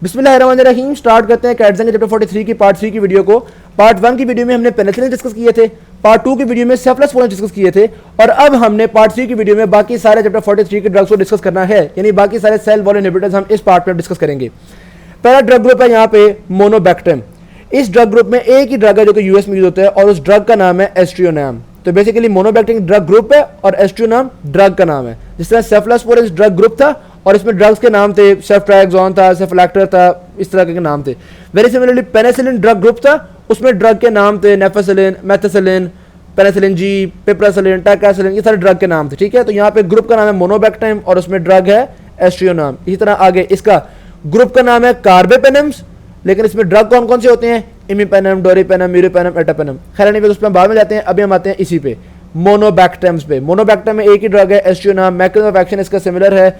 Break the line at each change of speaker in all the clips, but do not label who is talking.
बिस्मिल्लाहिर्रहमानिर्रहीम। स्टार्ट करते हैं कैटजन के चैप्टर 43 की पार्ट 3 की वीडियो को। पार्ट 1 की वीडियो में हमने पेनिसिलिन डिस्कस किए थे, पार्ट 2 की वीडियो में सेफ्लास्पोलिन डिस्कस किए थे, और अब हमने पार्ट 3 की वीडियो में बाकी सारे चैप्टर 43 के ड्रग्स को डिस्कस करना है, यानी बाकी सारे सेल वॉल इनहिबिटर्स हम इस पार्ट में डिस्कस करेंगे। पहला ड्रग ग्रुप है यहाँ पे मोनोबैक्टम। इस ड्रग ग्रुप में एक ही ड्रग है जो कि यूएस में यूज होता है और उस ड्रग का नाम है एस्ट्रियोनाम। तो बेसिकली मोनोबैक्टम ड्रग ग्रुप है और एस्ट्रियोनाम ड्रग का नाम है। जिस तरह सेफ्लास्पोलिन ड्रग ग्रुप था और इसमें ड्रग्स के नाम थे, सेफ्ट्राक्सोन था, सेफलैक्टर था, इस तरह के नाम थे। Very similarly penicillin drug group था, उसमें ड्रग के नाम थे नेफेसिलिन, मेथिसिलिन, पेनिसिलिन जी, पिप्रासिलिन, टाकासिलिन, ये सारे ड्रग के नाम थे। ठीक है, तो यहाँ पे ग्रुप का नाम है मोनोबैक्टम और उसमें ड्रग है एस्ट्रियोनाम। इसी तरह आगे इसका ग्रुप का नाम है कार्बेपेनम्स, लेकिन इसमें ड्रग कौन कौन से होते हैं? इमीपेनम, डोरीपेनम, मीरोपेनम, एटापेनम। खैर नहीं, उस पर बाद में जाते हैं। अभी हम आते हैं इसी पे मोनोबैक्टम्स पे। मोनोबैक्टम में एक ही ड्रग है एस्ट्रियोनाम। मैकेनिज्म ऑफ एक्शन इसका सिमिलर है,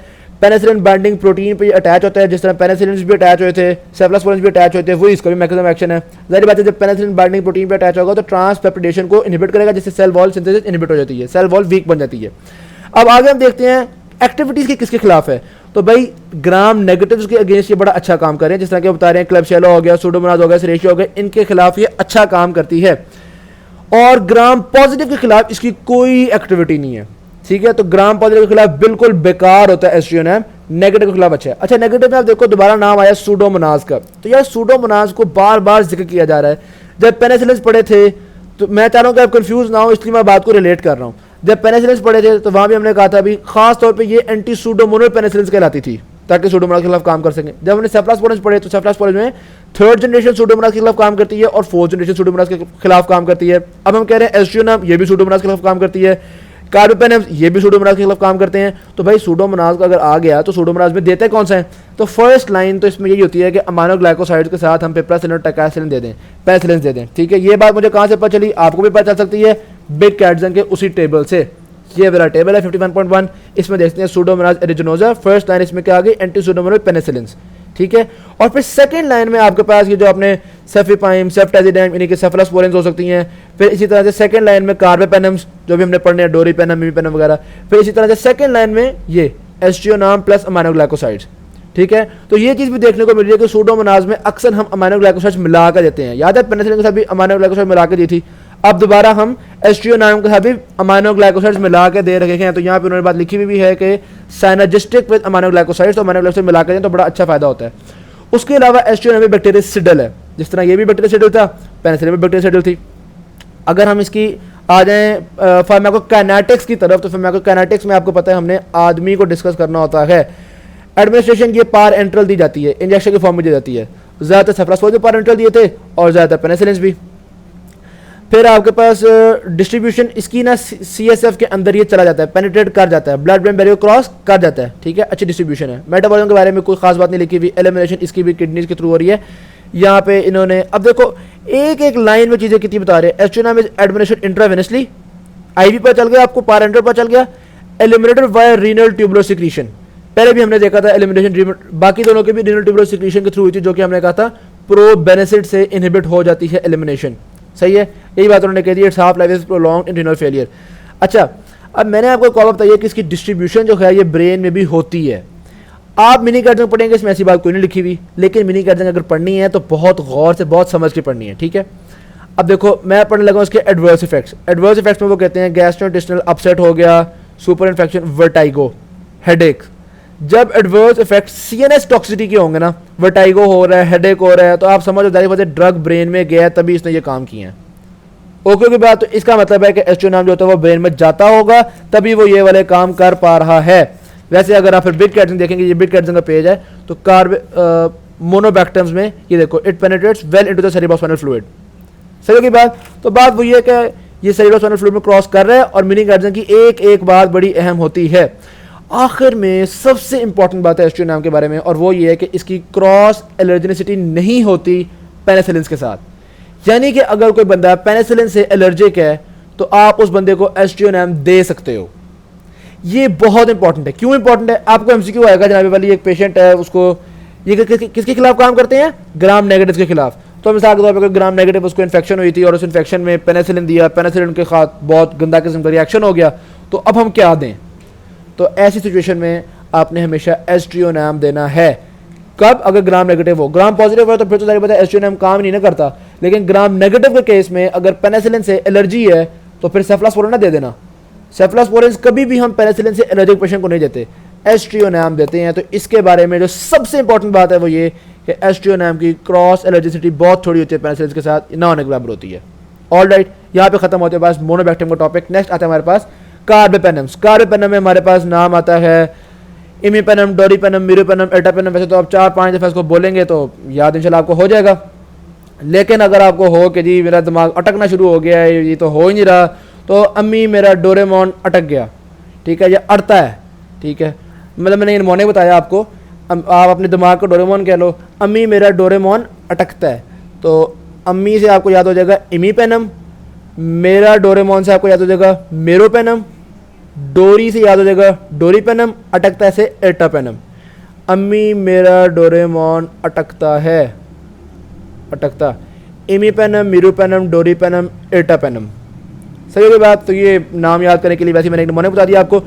पेनिसिलिन बाइंडिंग प्रोटीन पे अटैच होता है, जिस तरह पेनिसिलिन भी अटैच हुए थे, सेफ्लास्पोलिन भी अटैच होते हैं, वही इसका भी मैकेनिज्म ऑफ एक्शन है। जाहिर बात है जब पेनिसिलिन बाइंडिंग प्रोटीन पे अटैच होगा तो ट्रांसपेप्टिडेशन को इनहिबिट करेगा, जिससे सेल वॉल सिंथेसिस इनहिबिट हो जाती है, सेल वॉल वीक बन जाती है। अब आगे हम देखते हैं एक्टिविटीज की किसके खिलाफ है। तो भाई ग्राम नेगेटिव्स के अगेंस्ट ये बड़ा अच्छा काम कर रहे हैं, जिस तरह के बता रहे हैं क्लेब्सियला हो गया, सूडोमोनास हो गया, सेरेशिया हो गया, इनके खिलाफ ये अच्छा काम करती है। और ग्राम पॉजिटिव के खिलाफ इसकी कोई एक्टिविटी नहीं है। ठीक है, तो ग्राम पॉजिटिव के खिलाफ बिल्कुल बेकार होता है एस्ट्रियोनाम, नेगेटिव के खिलाफ अच्छा है। अच्छा, नेगेटिव में आप देखो दोबारा नाम आया सूडोमोनास का। तो यार सूडोमोनास को बार बार जिक्र किया जा रहा है। जब पेनिसिलिन पढ़े थे तो मैं चाह रहा हूं कि आप कंफ्यूज ना हो, इसलिए मैं बात को रिलेट कर रहा हूं। जब पेनिसिलिन पढ़े थे तो वहां भी हमने कहा था भी खास तौर पे ये एंटी सूडोमोनल पेनिसिलिन कहलाती थी, ताकि सूडोमोनास के खिलाफ काम कर सकें। जब हमने सेफ्लास्पोलिन पढ़े तो सेफ्लास्पोलिन में थर्ड जनरेशन सूडोमोनास के खिलाफ काम करती है और फोर्थ जनरेशन सूडोमोनास के खिलाफ काम करती है। अब हम कह रहे हैं एस्ट्रियोनाम ये भी सूडोमोनास के खिलाफ काम करती है, कार्बेपेनम्स ये भी सूडोमोनास के खिलाफ काम करते हैं। तो भाई सूडोमोनास का अगर आ गया तो सूडोमोनास में देते कौन सा है? तो फर्स्ट लाइन तो इसमें यही होती है कि अमाइनोग्लाइकोसाइड्स के साथ हम पिप्रासिलिन और टाकासिलिन दे दें, पेनिसिलिन दे दें। ठीक है, ये बात मुझे कहां से पता चली? आपको भी पता चल सकती है बिग कैटजन के उसी टेबल से। ये वाला टेबल है 51.1, इसमें देखते हैं सूडोमोनास एरिजिनोसा। फर्स्ट लाइन इसमें क्या आ गई? Anti pseudomonal penicillin. ठीक है, और फिर सेकंड लाइन में आपके पास ये जो आपने सेफिपाइम, सेफ्टाजिडाम यानी कि सेफ्लास्पोलिन हो सकती हैं। फिर इसी तरह से सेकंड लाइन में कार्बेपेनम्स जो भी हमने पढ़ने हैं, डोरीपेनम, मीमीपेनम वगैरह। फिर इसी तरह से सेकंड लाइन में ये एस्ट्रियोनाम प्लस अमाइनोग्लाइकोसाइड्स। ठीक है, तो ये चीज भी देखने को मिल रही है कि सूडोमोनास में अक्सर हम अमाइनोग्लाइकोसाइड्स मिला कर देते हैं। याद है पेनिसिलिन के साथ भी अमाइनोग्लाइकोसाइड मिला के दी थी, अब दोबारा हम एस्ट्रियोनाम के साथ भी अमाइनोग्लाइकोसाइड्स मिला के दे रखे हैं। तो यहाँ पे उन्होंने बात लिखी हुई भी है कि साइनर्जिस्टिक विद अमाइनोग्लाइकोसाइड्स, तो अमाइनोग्लाइकोसाइड मिला के दें तो बड़ा अच्छा फायदा होता है। उसके अलावा एस्ट्रियोनाम में बैक्टीरियसिडल है, जिस तरह ये भी बैक्टीरियसिडल था, पेनिसिलिन में बैक्टीरियसिडल थी। अगर हम इसकी आ जाएं फार्माकोकाइनेटिक्स की तरफ, तो फार्माकोकाइनेटिक्स में आपको पता है हमने आदमी को डिस्कस करना होता है। एडमिनिस्ट्रेशन ये पार एंट्रल दी जाती है, इंजेक्शन की फॉर्म में दी जाती है। ज़्यादातर सेफ्लास्पोलिन पार एंट्रल दिए थे और ज़्यादातर पेनिसिलिन भी। फिर आपके पास डिस्ट्रीब्यूशन इसकी ना सीएसएफ के अंदर ये चला जाता है, पेनिट्रेट कर जाता है, ब्लड ब्रेन बैरियर क्रॉस कर जाता है। ठीक है, अच्छी डिस्ट्रीब्यूशन है। मेटाबॉलिज्म के बारे में कोई खास बात नहीं लिखी हुई, एलिमिनेशन इसकी भी किडनीज के थ्रू हो रही है। यहाँ पे इन्होंने अब देखो एक एक लाइन में चीजें कितनी बता रहे हैं। एस्ट्रियोनाम इज एडमिनिस्ट्रेटेड इंट्रावेनसली, आईवी पर चल गया, आपको पारेंटल पर चल गया, eliminated bye renal tubular secretion. पहले भी हमने देखा था एलिमिनेशन, बाकी दोनों के भी रीनल ट्यूबुलर सिक्रीशन के थ्रू हुई थी, जो कि हमने कहा था प्रो बेनिसिड से इनहिबिट हो जाती है एलिमिनेशन। सही है, यही बात उन्होंने कह दी, it's half life is prolonged in renal failure. अच्छा, अब मैंने आपको कॉल बताइए कि इसकी डिस्ट्रीब्यूशन जो है ये ब्रेन में भी होती है। आप मिनी कैटजन पढ़ेंगे, इसमें ऐसी बात कोई नहीं लिखी हुई, लेकिन मिनी कैटजन अगर पढ़नी है तो बहुत गौर से, बहुत समझ के पढ़नी है। ठीक है, अब देखो मैं पढ़ने लगा उसके एडवर्स इफेक्ट्स। एडवर्स इफेक्ट्स में वो कहते हैं गैस्ट्रोइंटेस्टिनल अपसेट हो गया, सुपर इन्फेक्शन, वर्टाइगो, हेडेक। जब एडवर्स इफेक्ट सीएनएस टॉक्सिसिटी के होंगे ना, वर्टाइगो हो रहा है, हेडेक हो रहा है, तो आप समझो जारी वजह ड्रग ब्रेन में गया है, तभी इसने ये काम किए हैं। ओके की बात, तो इसका मतलब है कि एस्ट्रियोनाम जो होता है वो ब्रेन में जाता होगा, तभी वो ये वाले काम कर पा रहा है। वैसे अगर आप फिर बिग कैटजन देखेंगे, ये बिग कैटजन का पेज है, तो मोनोबैक्टम्स में ये देखो, it penetrates well into the cerebrospinal fluid. सही की बात, तो बात वही है कि ये सेरेब्रोस्पाइनल फ्लूइड में क्रॉस कर रहा है, और मिनी कैटजन की एक एक बात बड़ी अहम होती है। आखिर में सबसे इंपॉर्टेंट बात है एस्ट्रियोनाम के बारे में, और वो ये है कि इसकी क्रॉस एलर्जेनिसिटी नहीं होती पेनिसिलिन के साथ। यानी कि अगर कोई बंदा पेनिसिलिन से एलर्जिक है तो आप उस बंदे को एस्ट्रियोनाम दे सकते हो। ये बहुत इंपॉर्टेंट है। क्यों इंपॉर्टेंट है? आपको एमसीक्यू आएगा, जनाबे वाली एक पेशेंट है, उसको ये किसके खिलाफ काम करते हैं? ग्राम नेगेटिव के खिलाफ। तो मिसाल के तौर पर ग्राम नेगेटिव उसको इन्फेक्शन हुई थी और उस इन्फेक्शन में पेनिसिलिन दिया, पेनिसिलिन के साथ बहुत गंदा किस्म का रिएक्शन हो गया, तो अब हम क्या दें? तो ऐसी सिचुएशन में आपने हमेशा एस्ट्रियोनाम देना है। कब? अगर ग्राम नेगेटिव हो। ग्राम पॉजिटिव हो तो फिर तो सारी पता है एस्ट्रोनम काम नहीं ना करता, लेकिन ग्राम नेगेटिव के केस में अगर पेनिसिलिन से एलर्जी है तो फिर सेफलास्पोरिन ना दे देना। सेफलास्पोरिन कभी भी हम पेनिसिलिन से एलर्जिक पेशेंट को नहीं देते, एस्ट्रियोनैम देते हैं। तो इसके बारे में जो सबसे इंपॉर्टेंट बात है वो ये कि एस्ट्रियोनैम की क्रॉस एलर्जिसिटी बहुत थोड़ी होती है, पेनिसिलिन के साथ ना होने के बराबर होती है। ऑल राइट, यहाँ पे खत्म होते हैं पास मोनोबैक्टीरियम का टॉपिक। नेक्स्ट आता है हमारे पास कार्बेपेनम्स। कार्बेपेनम में हमारे पास नाम आता है इमीपेनम, डोरीपेनम, मीरोपेनम, एटापेनम। वैसे तो आप 4-5 दफे इसको बोलेंगे तो याद इंशाल्लाह आपको हो जाएगा, लेकिन अगर आपको हो कि जी मेरा दिमाग अटकना शुरू हो गया है, ये तो हो ही नहीं रहा, तो अम्मी मेरा डोरेमोन अटक गया, ठीक है, ये अड़ता है, ठीक है, मतलब मैंने इन मोने बताया आपको, आप अपने दिमाग को डोरेमोन कह लो, अम्मी मेरा डोरेमोन अटकता है, तो अम्मी से आपको याद हो जाएगा इमीपेनम, मेरा डोरेमोन से आपको याद हो जाएगा मेरोपेनम, डोरी से याद हो जाएगा डोरीपेनम, अटकता है से एटापेनम। अम्मी मेरा डोरेमोन अटकता है, अटकता, इमीपेनम, मीरोपेनम, डोरीपेनम, एटापेनम। सही होगी बात। तो ये नाम याद करने के लिए वैसे मैंने एक नमूने बता दिया आपको।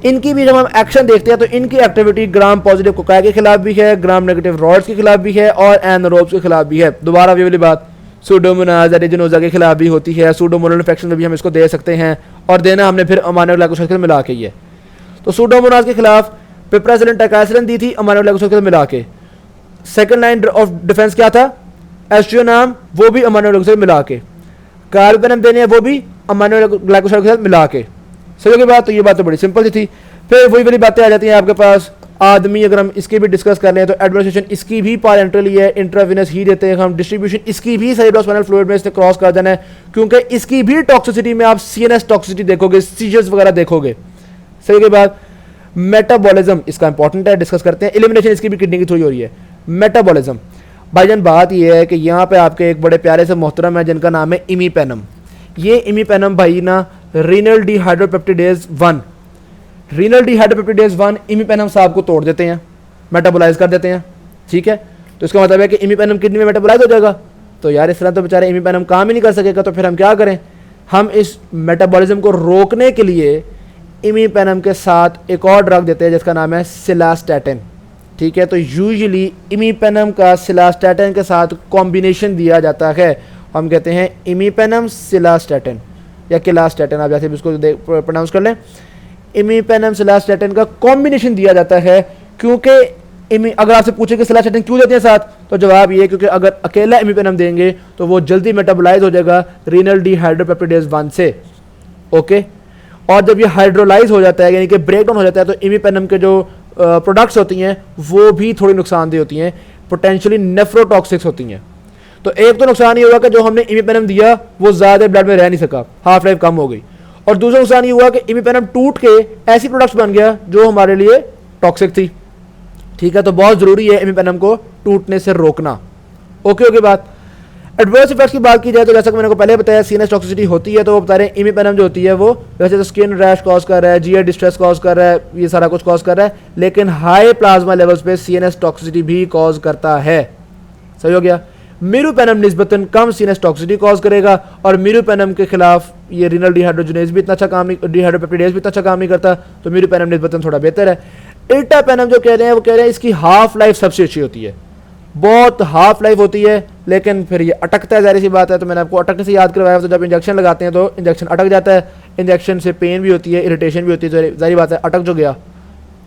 इनकी भी जब हम एक्शन देखते हैं तो इनकी एक्टिविटी ग्राम पॉजिटिव कोकाई के खिलाफ भी है, ग्राम नेगेटिव रॉड्स के खिलाफ भी है और एनारोब्स के खिलाफ भी है। दोबारा वही वाली बात, सूडोमोनाज एरिजिनोजा के खिलाफ भी होती है, सूडोमोनल इन्फेक्शन में भी हम इसको दे सकते हैं, और देना हमने फिर अमानो ग्लाइकोसाइड मिला के ही है। तो सूडोमोनाज के खिलाफ पिप्रासिलिन टाइकासिलिन दी थी अमानो ग्लाइकोसाइड मिला के। सेकंड लाइन ऑफ डिफेंस क्या था? एस्ट्रियोनाम, वो भी अमानो ग्लाइकोसाइड मिला के। कार्बेपेनम देने हैं वो भी अमानो ग्लाइकोसाइड के साथ मिला के। सही होगी बात। तो ये बात तो बड़ी सिंपल सी थी। फिर वही वाली बातें आ जाती हैं आपके पास। आदमी अगर हम इसकी भी डिस्कस कर लें तो एडमिनिस्ट्रेशन इसकी भी पारेंटरली है, इंट्राविनस ही देते हैं हम, डिस्ट्रीब्यूशन इसकी भी सेरेब्रोस्पाइनल फ्लूइड में इसने क्रॉस कर जाना है, क्योंकि इसकी भी टॉक्सिसिटी में आप सीएनएस टॉक्सिसिटी देखोगे, सीजर्स वगैरह देखोगे। सही के बाद मेटाबॉलिज्म इसका इंपॉर्टेंट है, डिस्कस करते हैं। एलिमिनेशन इसकी भी किडनी की थ्रू हो रही है। मेटाबॉलिज्म भाईजान बात यह है कि यहाँ पे आपके एक बड़े प्यारे से मोहतरम है जिनका नाम है इमीपेनम। ये इमीपेनम भाई ना रीनल डिहाइड्रोपेप्टिडेज 1, रीनल डिहाइड्रोपेप्टिडेज 1 इमीपेनम साहब को तोड़ देते हैं, मेटाबोलाइज कर देते हैं, ठीक है। तो इसका मतलब है कि इमीपेनम किडनी में मेटाबोलाइज हो जाएगा। तो यार इस तरह तो बेचारे इमीपेनम काम ही नहीं कर सकेगा, तो फिर हम क्या करें? हम इस मेटाबॉलिज्म को रोकने के लिए इमीपेनम के साथ एक और ड्रग देते हैं जिसका नाम है सिलास्टैटिन, ठीक है। तो यूजुअली इमीपेनम का सिलास्टैटिन के साथ कॉम्बिनेशन दिया जाता है, हम कहते हैं इमीपेनम सिलास्टैटिन या किलास्टैटिन, आप जैसे भी इसको प्रोनाउंस कर लें। इमीपेनम सिलास्टैटिन का कॉम्बिनेशन दिया जाता है, क्योंकि अगर आपसे पूछे कि सिलास्टैटिन क्यों देते हैं साथ, तो जवाब ये क्योंकि अगर अकेला इमीपेनम देंगे तो वो जल्दी मेटाबोलाइज हो जाएगा रीनल डिहाइड्रोपेप्टिडेज 1 से, ओके। और जब ये हाइड्रोलाइज हो जाता है यानी कि ब्रेकडाउन हो जाता है, तो इमीपेनम के जो प्रोडक्ट्स होती हैं वो भी थोड़ी नुकसानदेह होती हैं, पोटेंशियली नेफ्रोटॉक्सिक्स होती हैं। तो एक तो नुकसान ये हुआ कि जो हमने इमीपेनम दिया वो ज़्यादा ब्लड में रह नहीं सका, हाफ लाइफ कम हो गई, और दूसरा नुकसान ये हुआ कि इमीपेनम टूट के ऐसी प्रोडक्ट्स बन गया जो हमारे लिए टॉक्सिक थी, ठीक है। तो बहुत ज़रूरी है इमीपेनम को टूटने से रोकना, ओके बात। एडवर्स इफेक्ट्स की बात की जाए तो जैसा कि मैंने को पहले बताया सीएनएस टॉक्सिसिटी होती है, तो वो बता रहे हैं इमीपेनम जो होती है वो वैसे तो स्किन रैश कॉज कर रहा है, जीआई डिस्ट्रेस कॉज कर रहा है, ये सारा कुछ कॉज कर रहा है, लेकिन हाई प्लाज्मा लेवल्स पे सीएनएस टॉक्सिसिटी भी कॉज करता है। सही हो गया। मीरोपेनम निस्बतन कम सीएनएस टॉक्सिसिटी कॉज करेगा, और मीरोपेनम के खिलाफ ये रीनल डिहाइड्रोजनेज भी इतना अच्छा काम नहीं, डिहाइड्रोपेप्टिडेज भी इतना अच्छा काम नहीं करता, तो मीरोपेनम निस्बतन थोड़ा बेहतर है। एटापेनम जो कह रहे हैं वो कह रहे हैं इसकी हाफ लाइफ सबसे अच्छी होती है, बहुत हाफ लाइफ होती है, लेकिन फिर ये अटकता है, जाहिर सी बात है। तो मैंने आपको अटकने से याद करवाया, तो जब इंजेक्शन लगाते हैं तो इंजेक्शन अटक जाता है, इंजेक्शन से पेन भी होती है, इरिटेशन भी होती है, तो जाहिर बात है अटक जो गया।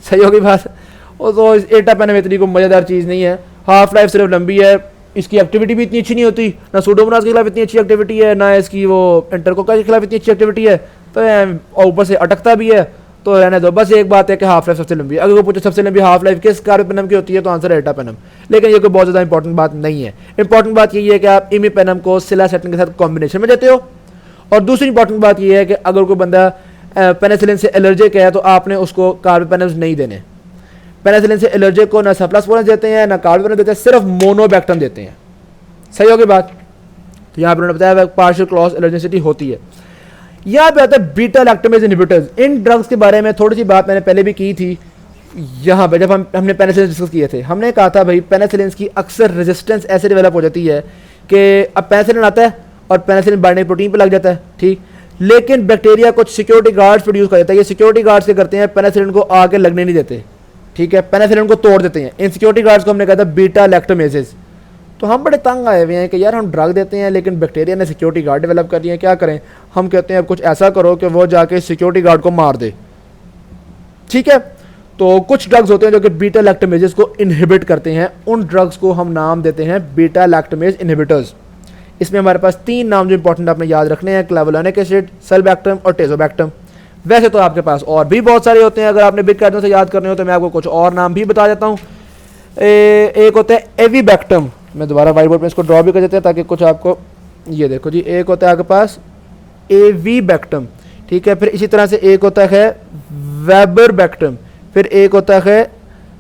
सही होगी बात। वो तो एटापेनम इतनी कोई मज़ेदार चीज़ नहीं है, हाफ लाइफ सिर्फ लंबी है, इसकी एक्टिविटी भी इतनी अच्छी नहीं होती, ना सूडोमोनास के खिलाफ इतनी अच्छी एक्टिविटी है, ना इसकी वो एंटरकोका के खिलाफ इतनी अच्छी एक्टिविटी है, तो ऊपर से अटकता भी है। तो रहने दो, बस एक बात है कि हाफ लाइफ सबसे लंबी है। अगर वो पूछे सबसे लंबी हाफ लाइफ किस कार्बेपेनम की होती है, तो आंसर है एटापेनम, लेकिन ये कोई बहुत ज़्यादा इंपॉर्टेंट बात नहीं है। इंपॉर्टेंट बात ये है कि आप इमीपेनम को सिलास्टैटिन के साथ कॉम्बिनेशन में देते हो, और दूसरी इंपॉर्टेंट बात ये है कि अगर कोई बंदा पेनिसिलिन से एलर्जिक है तो आपने उसको कार्बेपेनम्स नहीं देने। पेनिसिलिन से एलर्जिक को ना सेफ्लास्पोरिन देते हैं, ना कार्बेपेनम देते हैं, सिर्फ मोनोबैक्टम देते हैं। सही होगी बात। तो यहाँ पर उन्होंने बताया पार्शियल क्रॉस एलर्जिसिटी होती है। यहाँ पे आता है बीटा लैक्टमेज इनहिबिटर्स। इन ड्रग्स के बारे में थोड़ी सी बात मैंने पहले भी की थी यहाँ पे, जब हमने पेनिसिलिन डिस्कस किए थे। हमने कहा था भाई पेनिसिलिन की अक्सर रेजिस्टेंस ऐसे डेवलप हो जाती है कि अब पेनिसिलिन आता है और पेनिसिलिन बाइंडिंग प्रोटीन पे लग जाता है, ठीक, लेकिन बैक्टीरिया कुछ सिक्योरिटी गार्ड्स प्रोड्यूस कर देता है। ये सिक्योरिटी गार्ड्स क्या करते हैं, पेनिसिलिन को आगे लगने नहीं देते, ठीक है, पेनिसिलिन को तोड़ देते हैं। इन सिक्योरिटी गार्ड्स को हमने कहा था बीटा लैक्टोमेसेस। तो हम बड़े तंग आए हुए हैं कि यार हम ड्रग देते हैं लेकिन बैक्टीरिया ने सिक्योरिटी गार्ड डेवलप कर दिया है, क्या करें। हम कहते हैं अब कुछ ऐसा करो कि वो जाके सिक्योरिटी गार्ड को मार दे। ठीक है, तो कुछ ड्रग्स होते हैं जो कि बीटा लैक्टोमेसेस को इनहिबिट करते हैं, उन ड्रग्स को हम नाम देते हैं बीटा लैक्टोमेस इनहिबिटर्स। इसमें हमारे पास 3 नाम जो इंपॉर्टेंट आपने याद रखने हैं, क्लेवुलानिक एसिड, सेल्बैक्टम और टेजोबैक्टम। वैसे तो आपके पास और भी बहुत सारे होते हैं, अगर आपने बिग कार्डों से याद करने हो तो मैं आपको कुछ और नाम भी बता देता हूँ। एक होता है एवीबैक्टम, मैं दोबारा व्हाइट बोर्ड पे इसको ड्रॉ भी कर देते हैं ताकि कुछ आपको, ये देखो जी, एक होता है आपके पास एवीबैक्टम, ठीक है। फिर इसी तरह से एक होता है वेबरबैक्टम, फिर एक होता है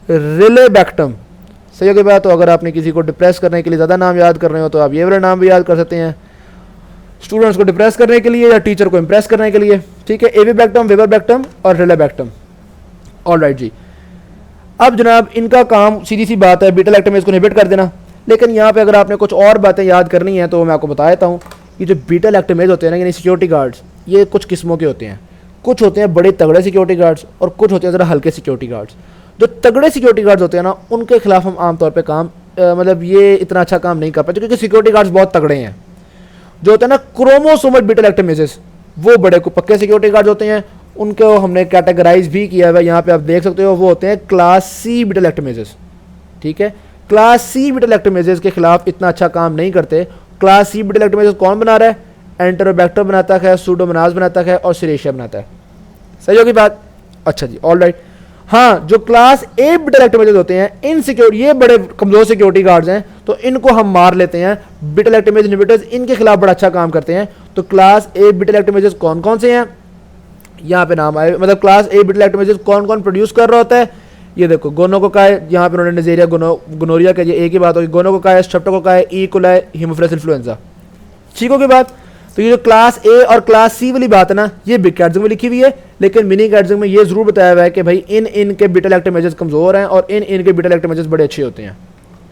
रिलेबैक्टम। सही हो गई बात। तो अगर आपने किसी को डिप्रेस करने के लिए ज़्यादा नाम याद कर रहे हो तो आप ये वाला नाम भी याद कर सकते हैं, स्टूडेंट्स को डिप्रेस करने के लिए या टीचर को इम्प्रेस करने के लिए। ठीक है, एवीबैक्टम, वेबरबैक्टम और रिलेबैक्टम। ऑलराइट जी, अब जनाब इनका काम सीधी सी बात है बीटा लैक्टोमेस को इनहिबिट कर देना। लेकिन यहाँ पे अगर आपने कुछ और बातें याद करनी है तो मैं आपको बता देता हूँ। ये जो बीटा लैक्टोमेस होते हैं ना, यानी सिक्योरिटी गार्ड्स, ये कुछ किस्मों के होते हैं। कुछ होते हैं बड़े तगड़े सिक्योरिटी गार्ड्स और कुछ होते हैं ज़रा हल्के सिक्योरिटी गार्ड्स। जो तगड़े सिक्योरिटी गार्ड्स होते हैं ना, उनके खिलाफ हम आमतौर पर काम मतलब ये इतना अच्छा काम नहीं कर पाते क्योंकि सिक्योरिटी गार्ड्स बहुत तगड़े हैं। जो होता है ना क्रोमोसोमल बीटा लैक्टोमेसेस, वो बड़े को पक्के सिक्योरिटी गार्ड होते हैं, उनको हमने कैटेगराइज भी किया है। यहाँ पे आप देख सकते हो, वो होते हैं क्लास सी बीटा लैक्टोमेसेस। ठीक है, क्लास सी बीटा लैक्टोमेसेस के खिलाफ इतना अच्छा काम नहीं करते। क्लास सी बीटा लैक्टोमेसेस कौन बना रहा है? एंटेरोबैक्टर बनाता है, सूडोमोनास बनाता है और सीरेशिया बनाता है। सही होगी बात? अच्छा जी, ऑलराइट। हाँ, जो क्लास ए बीटा लैक्टोमेसेस होते हैं, इन सिक्योर ये बड़े कमजोर सिक्योरिटी गार्ड्स हैं, तो इनको हम मार लेते हैं। बीटा लैक्टोमेस इनहिबिटर्स इनके खिलाफ बड़ा अच्छा काम करते हैं। तो क्लास ए बीटा लैक्टोमेसेस कौन कौन से हैं, यहाँ पे नाम आए, मतलब क्लास ए बीटा लैक्टोमेसेस कौन कौन प्रोड्यूस कर रहा होता है। ये देखो, गोनोकोकाई, यहाँ पे उन्होंने नेजेरिया, गोनोरिया का, ये एक ही बात होगी। Gonococci, streptococci, E coli, Haemophilus influenza. ठीक होगी बात। तो ये जो क्लास ए और क्लास सी वाली बात है ना, ये बिग कैटजिंग में लिखी हुई है, लेकिन मिनी कैटजिंग में ये जरूर बताया हुआ है कि भाई इन के बीटा लैक्टोमेसेस कमजोर हैं और इन के बीटा लैक्टोमेसेस बड़े अच्छे होते हैं।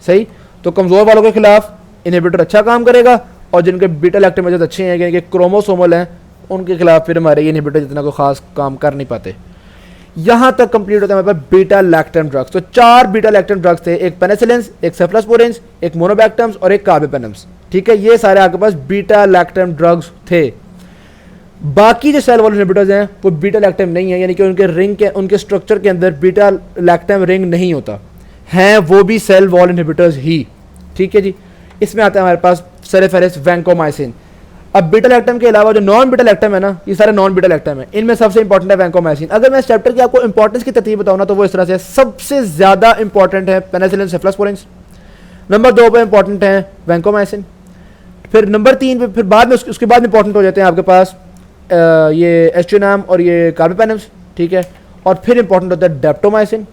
सही, तो कमजोर वालों के खिलाफ इनहिबिटर अच्छा काम करेगा और जिनके बीटा लैक्टोमेसेस अच्छे हैं, यानी कि क्रोमोसोमल हैं, उनके खिलाफ फिर हमारे ये इनहिबिटर जितना कोई खास काम कर नहीं पाते। यहां तक कंप्लीट होता है हमारे पास बीटा लैक्टम ड्रग्स। तो 4 बीटा लैक्टम ड्रग्स थे, एक पेनिसिलिन, एक सेफ्लास्पोरिन, एक मोनोबैक्टम्स और एक कार्बापेनम्स। ठीक है, ये सारे आपके पास बीटा लैक्टम ड्रग्स थे। बाकी जो सेल वॉल इनहिबिटर्स हैं वो बीटा लैक्टम नहीं है, यानी कि उनके रिंग के, उनके स्ट्रक्चर के अंदर बीटा लैक्टम रिंग नहीं होता, हैं वो भी सेल वॉल इनहिबिटर्स ही। ठीक है जी, इसमें आता है हमारे पास सेरेफेरस, वैंकोमाइसिन। अब बीटा लैक्टम के अलावा जो नॉन बीटा लैक्टम है ना, ये सारे नॉन बीटा लैक्टम है, इनमें सबसे इंपॉर्टेंट है वैंकोमाइसिन। अगर मैं इस चैप्टर की आपको इंपॉर्टेंस की तरतीब बताऊं ना तो वो इस तरह से, सबसे ज्यादा इंपॉर्टेंट है पेनिसिलिन, सेफ्लास्पोरिन, नंबर 2 पे इंपॉर्टेंट है वैंकोमाइसिन, फिर नंबर 3 पे, फिर बाद में उसके बाद इंपॉर्टेंट हो जाते हैं आपके पास ये एस्ट्रोनाम और ये कार्बापेनम्स। ठीक है, और फिर इंपॉर्टेंट होता है डेप्टोमाइसिन,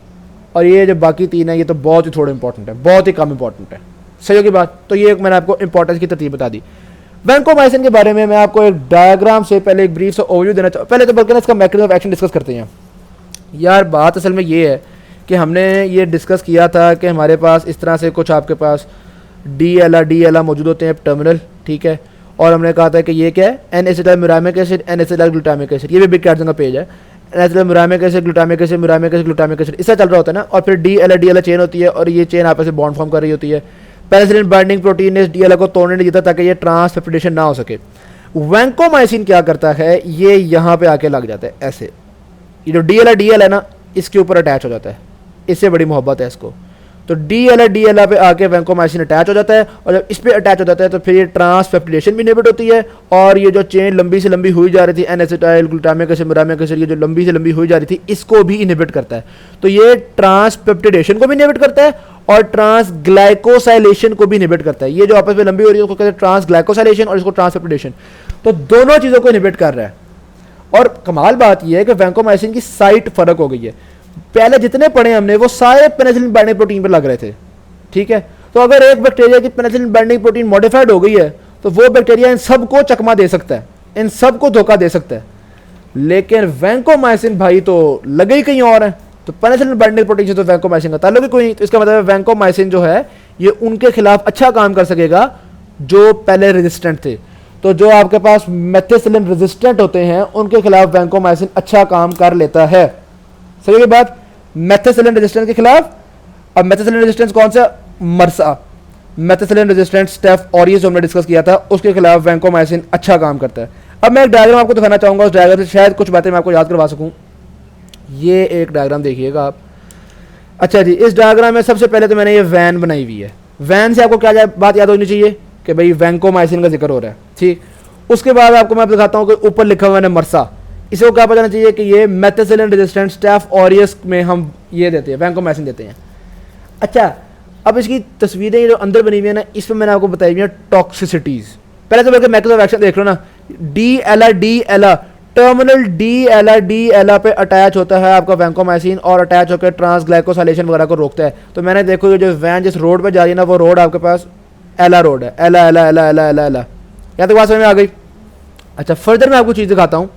और ये जो बाकी 3 है ये तो बहुत ही थोड़े इंपॉर्टेंट है, बहुत ही कम इंपॉर्टेंट है। सही होगी बात। तो ये मैंने आपको इंपॉर्टेंस की तरतीब बता दी। वैंकोमाइसिन के बारे में मैं आपको एक डायग्राम से पहले एक ब्रीफ सा ओवरव्यू देना चाहूँ। पहले तो बल्कि इसका मैकेनिज्म ऑफ एक्शन डिस्कस करते हैं। यार बात असल में ये है कि हमने ये डिस्कस किया था कि हमारे पास इस तरह से कुछ आपके पास DLR मौजूद होते हैं टर्मिनल। ठीक है, और हमने कहा था कि ये क्या है, N-acetylmuramic acid, N-acetyl glutamic acid. ये भी बिग कैटजिंग का पेज है। N-acetylmuramic acid, glutamic acid, muramic acid, glutamic acid, इससे चल रहा होता है ना। और फिर DLR चेन होती है और ये चेन आपस में बॉन्ड फॉर्म कर रही होती है। पेनिसिलिन बाइंडिंग प्रोटीन ने इस DLR को तोड़ने नहीं देता ताकि ये ट्रांसपेप्टिडेशन ना हो सके। वैंकोमाइसिन क्या करता है, ये यहाँ पे आके लग जाता है ऐसे, ये जो DL है ना, इसके ऊपर अटैच हो जाता है, इससे बड़ी मोहब्बत है इसको। तो DL पे आके वैंकोमाइसिन अटैच हो जाता है, और जब इस पे अटैच हो जाता है तो फिर ये ट्रांसपेप्टिडेशन भी इनहिबिट होती है, और ये जो चेन लंबी से लंबी हुई जा रही थी, N-एसिटाइल ग्लूटामिक एसिड, मुरामिक एसिड, ये जो लंबी से लंबी हुई जा रही थी, इसको भी इनहिबिट करता है। तो ये ट्रांसपेप्टिडेशन को भी इनहिबिट करता है और ट्रांसग्लाइकोसाइलेशन को भी इनहिबिट करता है। ये जो आपस में लंबी हो रही है उसको कहते हैं ट्रांसग्लाइकोसाइलेशन, और इसको ट्रांसपेप्टिडेशन। तो दोनों चीज़ों को इनहिबिट कर रहा है। और कमाल बात यह है कि वैंकोमाइसिन की साइट फर्क हो गई है। पहले जितने पढ़े हमने वो सारे पेनिसिलिन बाइंडिंग प्रोटीन पर लग रहे थे। ठीक है, तो अगर एक बैक्टीरिया की पेनिसिलिन बाइंडिंग प्रोटीन मॉडिफाइड हो गई है तो वो बैक्टीरिया इन सबको चकमा दे सकता है, इन सबको धोखा दे सकता है। लेकिन वैंकोमाइसिन भाई तो लगे ही कहीं और है। तो पेनिसिलिन बाइंडिंग प्रोटीन से तो वैंकोमाइसिन का ताल्लुक ही कोई नहीं। तो इसका मतलब है वैंकोमाइसिन जो है ये उनके खिलाफ अच्छा काम कर सकेगा जो पहले रेजिस्टेंट थे। तो जो आपके पास मेथिसिलिन रेजिस्टेंट होते हैं उनके खिलाफ वैंकोमाइसिन अच्छा काम कर लेता है। सही बात। मेथिसिलिन रेजिस्टेंस के खिलाफ। अब मेथिसिलिन रेजिस्टेंस कौन सा? मरसा। मेथिसिलिन रेजिस्टेंस स्टेफ ऑरियस जो हमने डिस्कस किया था उसके खिलाफ वैंकोमाइसिन अच्छा काम करता है। अब मैं एक डायग्राम आपको दिखाना चाहूंगा, उस डायग्राम से शायद कुछ बातें मैं आपको याद करवा सकूं। ये एक डायग्राम देखिएगा आप। अच्छा जी, इस डायग्राम में सबसे पहले तो मैंने ये वैन बनाई हुई है। वैन से आपको क्या बात याद होनी चाहिए कि भाई वैंकोमाइसिन का जिक्र हो रहा है, ठीक। उसके बाद आपको मैं दिखाता हूँ कि ऊपर लिखा हुआ है मरसा। इसे को क्या पता होना चाहिए कि ये मेथिसिलिन रेजिस्टेंट स्टेफ ऑरियस में हम ये देते हैं, वैंकोमाइसिन देते हैं। अच्छा, अब इसकी तस्वीरें जो अंदर बनी हुई है ना, इसमें मैंने आपको बताई हुई है टॉक्सिसिटीज़। पहले तो बल्कि मैकेनिज्म ऑफ एक्शन देख लो ना, डी एला टर्मिनल डी एला पे अटैच होता है आपका वैंकोमाइसिन और अटैच होकर ट्रांसग्लाइकोसाइलेशन वगैरह को रोकता है। तो मैंने देखो ये जो वैन जिस रोड पे जा रही है ना, वो रोड आपके पास एला रोड है, एला एला एला एला एला एला। क्या तो बात समझ में आ गई? अच्छा, फर्दर मैं आपको चीज़ दिखाता हूँ।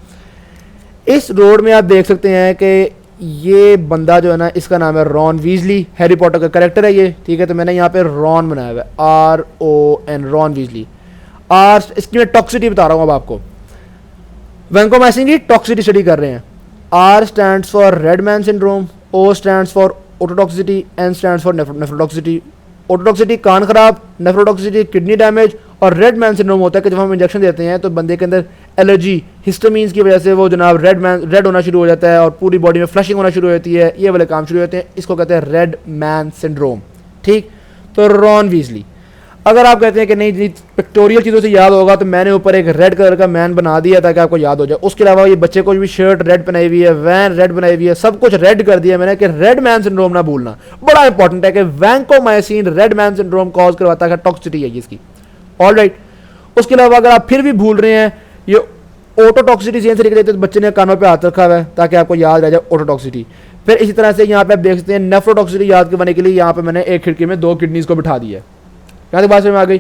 इस रोड में आप देख सकते हैं कि ये बंदा जो है ना, इसका नाम है रॉन वीजली, हैरी पॉटर का कैरेक्टर है ये, ठीक है। तो मैंने यहाँ पे रॉन बनाया हुआ है, RON, रॉन वीजली। इसकी मैं टॉक्सिटी बता रहा हूँ अब आपको। वैंकोमाइसिन की टॉक्सिटी स्टडी कर रहे हैं। R stands for red man syndrome, O stands for ototoxicity, N stands for nephrotoxicity. Ototoxicity कान खराब, नेफ्रोटॉक्सिटी किडनी डैमेज, और रेड मैन सिंड्रोम होता है कि जब हम इंजेक्शन देते हैं तो बंदे के अंदर एलर्जी, हिस्टामीन्स की वजह से वो जनाब रेड होना शुरू हो जाता है और पूरी बॉडी में फ्लशिंग होना शुरू हो जाती है। ये वाले काम शुरू होते हैं, इसको कहते हैं रेड मैन सिंड्रोम, ठीक। तो रॉन वीजली, अगर आप कहते हैं कि नहीं पिक्टोरियल चीज़ों से याद होगा, तो मैंने ऊपर एक रेड कलर का मैन बना दिया ताकि आपको याद हो जाए। उसके अलावा ये बच्चे को भी शर्ट रेड बनाई हुई है, वैन रेड बनाई हुई है, सब कुछ रेड कर दिया मैंने कि रेड मैन सिंड्रोम ना भूलना। बड़ा इंपॉर्टेंट है कि vancomycin red man syndrome cause करवाता है, टॉक्सिटी है इसकी। ऑलराइट, उसके अलावा अगर आप फिर भी भूल रहे हैं, ये ओटोटॉक्सिटी से लिख देते तो बच्चे ने कानों पे हाथ रखा हुआ है ताकि आपको याद रह जाए ओटोटॉक्सिटी। फिर इसी तरह से यहाँ पे आप देख सकते हैं नेफ्रोटॉक्सिटी याद करवाने के लिए यहाँ पे मैंने एक खिड़की में 2 किडनीज को बिठा दिया है। यहाँ तक बात समझ में आ गई?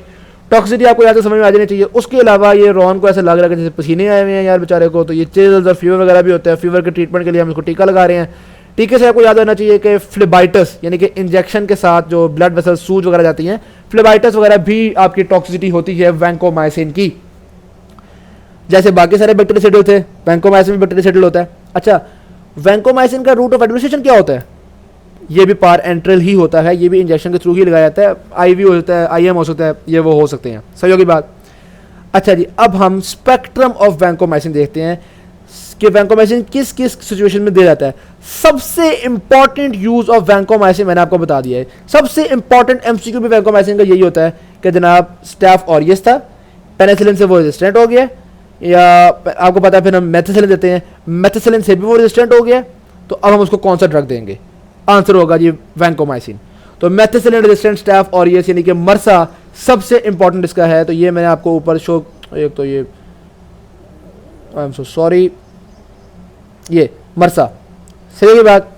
टॉक्सिटी आपको याद समझ में आ जानी चाहिए। उसके अलावा ये रॉन को ऐसा लग रहा है कि जैसे पसीने आए हुए हैं यार बेचारे को, तो ये चिल्स और फीवर वगैरह भी होता है। फीवर के ट्रीटमेंट के लिए हम इसको टीका लगा रहे हैं। टीके से आपको याद होना चाहिए कि फ्लेबाइटस यानी कि इंजेक्शन के साथ जो ब्लड वेसल सूज वगैरह जाती हैं, फ्लेबाइटस वगैरह भी आपकी टॉक्सिसिटी होती है वैंकोमाइसिन की। जैसे बाकी सारे बैक्टीरियासाइड थे, वैंकोमाइसिन भी बैक्टीरियासाइड होता है। अच्छा, वैंकोमाइसिन का रूट ऑफ एडमिनिस्ट्रेशन क्या होता है? ये भी पार एंट्रल ही होता है, ये भी इंजेक्शन के थ्रू ही लगाया जाता है। IV हो सकता है, IM हो सकता है, ये वो हो सकते हैं। सही होगी बात? अच्छा जी, अब हम स्पेक्ट्रम ऑफ वैंकोमाइसिन देखते हैं कि वैंकोमाइसिन किस किस सिचुएशन में दिया जाता है। सबसे इंपॉर्टेंट यूज ऑफ वैंकोमाइसिन मैंने आपको बता दिया है। सबसे इंपॉर्टेंट MCQ भी वैंकोमाइसिन का यही होता है कि जनाब स्टेफ ऑरियस था, पेनिसिलिन से वो रेजिस्टेंट हो गया, या आपको पता है फिर हम मेथिसिलिन देते हैं, मेथिसिलिन से भी वो रेजिस्टेंट हो गया, तो अब हम उसको कौन सा ड्रग देंगे? आंसर होगा जी वैंकोमाइसिन। तो मेथिसिलिन रेजिस्टेंट स्टेफ ऑरियस यानी कि मरसा सबसे इंपॉर्टेंट इसका है। तो ये मैंने आपको ऊपर शो, एक तो ये आई एम सो सॉरी, ये मरसा, सही की बात।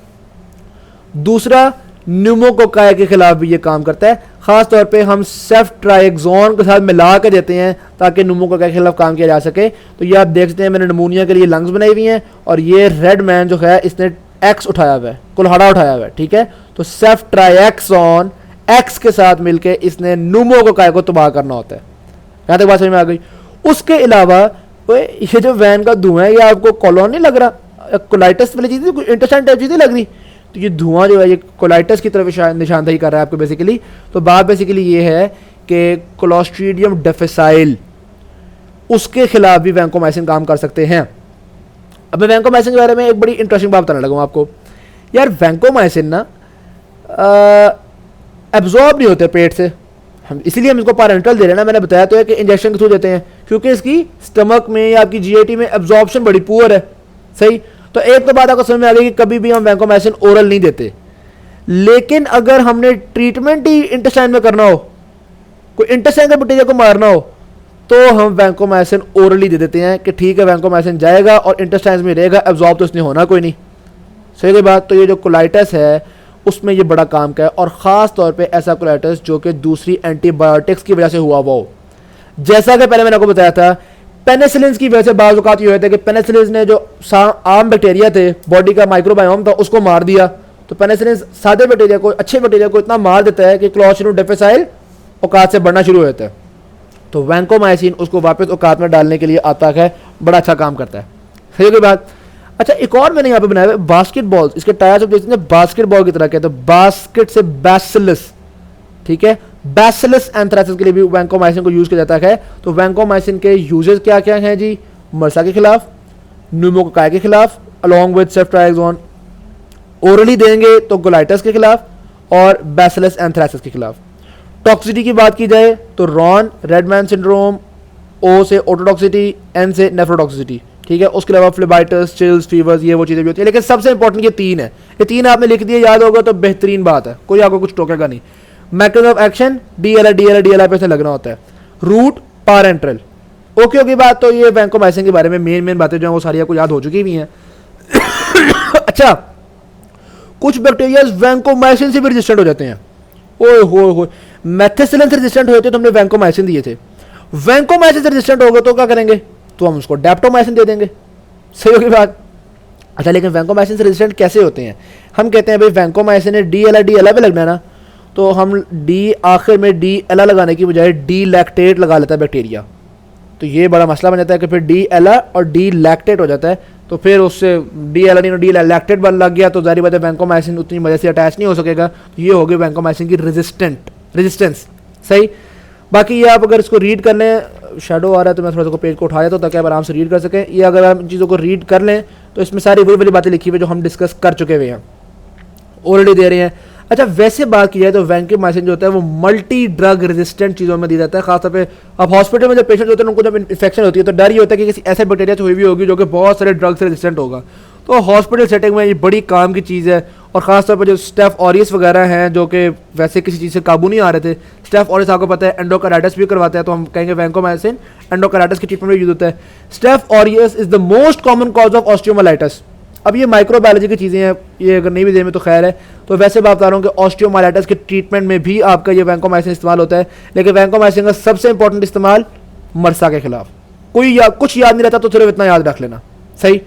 दूसरा न्यूमोकोकाई के खिलाफ भी ये काम करता है। खास तौर पे हम सेफ्ट्राइक्सोन के साथ मिला के देते हैं ताकि न्यूमोकोकाई के खिलाफ काम किया जा सके। तो ये आप देख सकते हैं मैंने निमोनिया के लिए लंग्स बनाई हुई हैं, और ये रेड मैन जो है इसने X उठाया हुआ है, कुल्हाड़ा उठाया हुआ है, ठीक है। तो सेफ्ट्राइक्सोन X के साथ मिलके इसने न्यूमोकोकाई को तबाह करना होता है। यहाँ तक बात समझ में आ गई? उसके अलावा ये जो वैन का धुआं है, ये आपको कोलोन नहीं लग रहा, कोलाइटिस वाली चीज़, इंटेस्टाइन टाइप चीज़ें लग रही, तो ये धुआं जो है ये कोलाइटिस की तरफ निशानदेही कर रहा है आपको बेसिकली। तो बात बेसिकली ये है कि क्लोस्ट्रीडियम डिफिसाइल, उसके खिलाफ भी वैंकोमाइसिन काम कर सकते हैं। अब मैं वैंकोमाइसिन के बारे में एक बड़ी इंटरेस्टिंग बात बताने लगा आपको। यार वैंकोमाइसिन ना एब्जॉर्ब नहीं होते पेट से, हम इसीलिए हम इसको पारेंटल दे रहे हैं ना। मैंने बताया तो है कि इंजेक्शन के थ्रू देते हैं, क्योंकि इसकी स्टमक में या आपकी GIT में एब्जॉर्प्शन बड़ी पुअर है। सही, तो एक तो बात आपको समझ में आ गई कि कभी भी हम वैंकोमाइसिन ओरल नहीं देते। लेकिन अगर हमने ट्रीटमेंट ही इंटेस्टाइन में करना हो, कोई इंटेस्टाइन के बैक्टीरिया को मारना हो, तो हम वैंकोमाइसिन ओरली दे देते हैं कि ठीक है वैंकोमाइसिन जाएगा और इंटेस्टाइन में रहेगा, एब्जॉर्ब तो इसने होना कोई नहीं। सही बात। तो ये जो कोलाइटिस है उसमें ये बड़ा काम का है, और ख़ास तौर पे ऐसा कोलाइटिस जो कि दूसरी एंटीबायोटिक्स की वजह से हुआ वो, जैसा कि पहले मैंने आपको बताया था पेनिसिलिन की वजह से बाज़ औक़ात ये होता है कि पेनिसिलिन ने जो आम बैक्टीरिया थे, बॉडी का माइक्रोबायोम था, उसको मार दिया। तो पेनिसिलिन सादे बैक्टीरिया को, अच्छे बैक्टीरिया को इतना मार देता है कि क्लोस्ट्रीडियम डिफिसाइल औकात से बढ़ना शुरू हो जाता है। तो वैंकोमाइसिन उसको वापस औकात में डालने के लिए आता है, बड़ा अच्छा काम करता है। सही की बात। अच्छा, एक और मैंने यहाँ पे बनाया है बास्केट बॉल, इसके टायर्स देखते हैं बास्केट बॉल की तरह के, तो बास्केट से बैसिलस, ठीक है, बैसिलस एंथ्रासिस के लिए भी वैंकोमाइसिन को यूज किया जाता है। तो वैंकोमाइसिन के यूजेस क्या क्या हैं जी? मर्सा के खिलाफ, न्यूमोकोकाई के खिलाफ, अलॉन्ग विद सेफ्ट्राइजोन, ओरली देंगे तो गोलाइटिस के खिलाफ और बैसिलस एंथ्रासिस के खिलाफ। टॉक्सिसिटी की बात की जाए तो रॉन, रेडमैन सिंड्रोम, ओ से ओटोटॉक्सिटी, एन से नेफ्रोटॉक्सिसिटी, ठीक है। उसके अलावा फ्लेबाइटिस, चिल्स, फीवर्स, ये वो चीज़ें भी होती है, लेकिन सबसे इंपॉर्टेंट ये तीन है। ये तीन आपने लिख दिए, याद होगा तो बेहतरीन बात है, कोई आपको कुछ टोकेगा नहीं। मैकेनिज्म ऑफ एक्शन DLI पे से लगना होता है। रूट, पारेंट्रल, ओके बात। तो ये वैंकोमाइसिन के बारे में मेन बातें जो है वो सारी आपको याद हो चुकी भी हैं। अच्छा, कुछ बैक्टीरिया वैंकोमाइसिन से भी रेजिस्टेंट हो जाते हैं। ओए हो, मेथिसिलिन से रेजिस्टेंट हुए थे तो हमने वैंकोमाइसिन दिए थे। वैंकोमाइसिन से रेजिस्टेंट होगा तो क्या करेंगे? तो हम उसको डेप्टोमाइसिन दे देंगे। सही होगी बात। अच्छा, लेकिन वैंकोमाइसिन से रेजिस्टेंट कैसे होते हैं? हम कहते हैं भाई वैंकोमाइसिन है DLI पे लगना है ना, तो हम डी आखिर में DLI लगाने की बजाय डी लैक्टेट लगा लेता है बैक्टीरिया। तो ये बड़ा मसला बन जाता है कि फिर DLI और डी लैक्टेट हो जाता है, तो फिर उससे DLI डी लैक्टेट बन लग गया तो जारी बात है वैंकोमाइसिन उतनी मजे से अटैच नहीं हो सकेगा। तो ये हो गई वैंकोमाइसिन की रेजिस्टेंस। सही। बाकी ये आप अगर इसको रीड कर लें, शेडो आ रहा है तो मैं थोड़ा सा पेज को उठा देता हूँ ताकि आप आराम से रीड कर सकें। ये अगर आप इन चीज़ों को रीड कर लें तो इसमें सारी वही वाली बातें लिखी हुई जो हम डिस्कस कर चुके हुए हैं, ऑलरेडी दे रहे हैं। अच्छा, वैसे बात की जाए तो वैंकोमाइसिन जो होता है वो मल्टी ड्रग रेजिस्टेंट चीज़ों में दी जाता है। खासतौर पे अब हॉस्पिटल में जब पेशेंट होते हैं उनको जब इन्फेक्शन होती है तो डर ही होता है कि किसी ऐसे बैक्टीरिया से हुई भी होगी जो कि बहुत सारे ड्रग से रेजिस्टेंट होगा। तो हॉस्पिटल सेटिंग में ये बड़ी काम की चीज़ है। और ख़ासतौर पर जो स्टेफ ऑरियस वगैरह हैं जो कि वैसे किसी चीज़ से काबू नहीं आ रहे थे, स्टेफ ऑरियस आपको पता है एंडोकार्डाइटिस भी करवाता है, तो हम कहेंगे वैंकोमाइसिन एंडोकार्डाइटिस की ट्रीटमेंट में यूज होता है। Staph aureus is the most common cause of osteomyelitis. अब ये माइक्रोबायोलॉजी की चीज़ें हैं, ये अगर नहीं भी दे में तो खैर है। तो वैसे बात बता रहा हूँ कि ऑस्टियोमाइलाइटिस के ट्रीटमेंट में भी आपका ये वैंकोमाइसिन इस्तेमाल होता है, लेकिन वैंकोमाइसिन का सबसे इंपॉर्टेंट इस्तेमाल मर्सा के खिलाफ। कुछ याद नहीं रहता तो सिर्फ इतना याद रख लेना। सही।